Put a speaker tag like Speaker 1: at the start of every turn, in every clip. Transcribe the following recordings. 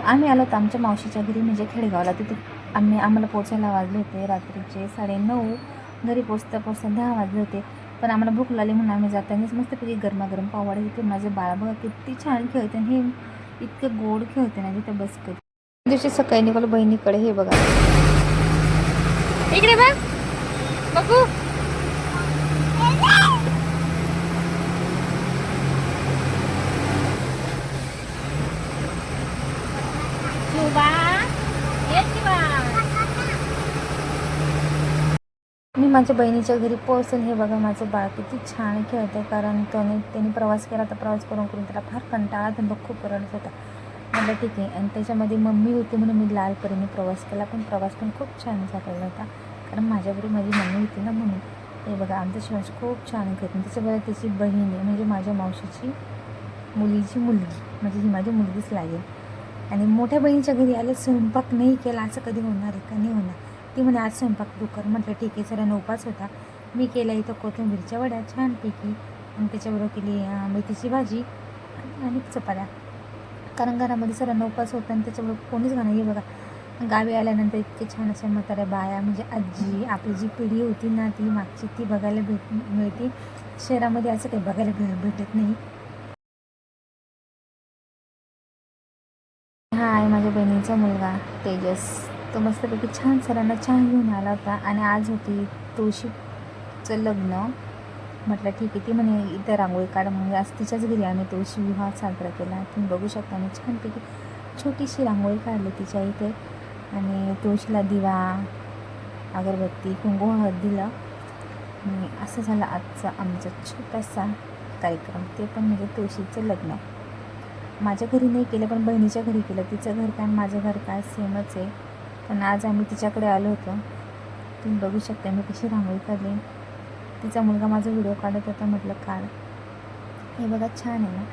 Speaker 1: आम्ही आलो होतो आमच्या मावशीच्या घरी म्हणजे खेडेगावला. तिथे आम्हाला पोचायला वाजले होते रात्रीचे 9:30. घरी पोचता 10 वाजले होते. पण आम्हाला भूक लागली म्हणून आम्ही जातानाच मस्तपैकी गरमागरम पाववडे घेते. माझे बाळ बघा किती छान खेळते आणि हे इतके गोड खेळते ना तिथे बस कधी. दिवशी सकाळी निघालो बहिणीकडे. हे बघा इकडे बघ बघू. मी माझ्या बहिणीच्या घरी पोहोचेल. हे बघा माझं बाळ किती छान खेळते, कारण त्यांनी प्रवास केला तर प्रवास करून त्याला फार कंटाळा धंदा खूप रडत होता. म्हटलं ठीक आहे. आणि त्याच्यामध्ये मम्मी होती म्हणून मी लालपरीने प्रवास केला, पण प्रवास पण खूप छान झालेला होता, कारण माझ्याबरोबर माझी मम्मी होती ना म्हणून. हे बघा आमचं शिवांश खूप छान खेळते. त्याच्याबरोबर त्याची बहीण आहे म्हणजे माझ्या मावशीची मुलीची मुलगी, म्हणजे ही माझी मुलगीच लागेल. आणि मोठ्या बहिणीच्या घरी आले स्वयंपाक नाही केला असं कधी होणार आहे का? नाही होणार. ती म्हणे आज स्वयंपाक तू कर. म्हटलं ठीक आहे. सरांना उपास होता. मी केला इथं कोथिंबीरच्या वड्या छानपैकी, आणि त्याच्याबरोबर केली मेथीची भाजी आणि चपात्या, कारण घरामध्ये सरांना उपास होता आणि त्याच्याबरोबर कोणीच घाणं. हे बघा गावी आल्यानंतर इतके छान अशा म्हाताऱ्या बाया म्हणजे आजी, आपली जी पिढी होती ना ती मागची, ती बघायला मिळते. शहरामध्ये असं काही बघायला भेटत नाही. हा आहे माझ्या बहिणीचा मुलगा तेजस. तो मस्तपैकी छान सरांना चहा घेऊन आला होता. आणि आज होती तुळशीचं लग्न. म्हटलं ठीक आहे. ती म्हणे इथं रांगोळी काढ. म्हणजे आज तिच्याच घरी आम्ही तुळशी विवाह साजरा केला. तुम्ही बघू शकता मी छानपैकी छोटीशी रांगोळी काढली तिच्या इथे, आणि तुळशीला दिवा, अगरबत्ती, कुंकू, हळद दिलं. आणि असं झालं आजचा आमचा छोटासा कार्यक्रम, ते पण म्हणजे तुळशीचं लग्न. माझ्या घरी नाही केलं, पण बहिणीच्या घरी केलं. तिचं घर काय माझं घर काय सेमच आहे, पण आज आम्ही तिच्याकडे आलो होतो. तुम्ही बघू शकता मी कशी रांगोळी काढली. तिचा मुलगा माझा व्हिडिओ काढत होता. म्हटलं काढ. हे बघा छान आहे ना.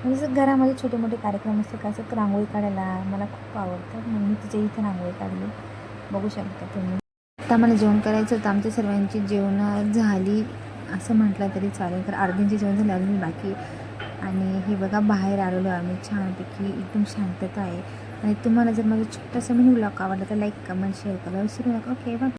Speaker 1: म्हणजे घरामध्ये छोटे मोठे कार्यक्रम असते का असं रांगोळी काढायला मला खूप आवडतं, म्हणून मी तिच्या इथं रांगोळी काढली. बघू शकता तुम्ही. आता मला जेवण करायचं होतं. आमच्या सर्वांची जेवणं झाली असं म्हटलं तरी चालेल, तर अर्ध्यांची जेवण झाली, अजून बाकी. आणि हे बघा बाहेर आलेलो आम्ही छानपैकी, एकदम शांतता आहे. आणि तुम्हाला जर माझा छोटासा मिनी व्लॉग आवडला तर लाईक, कमेंट, शेअर करायला विसरू नका. Okay bye.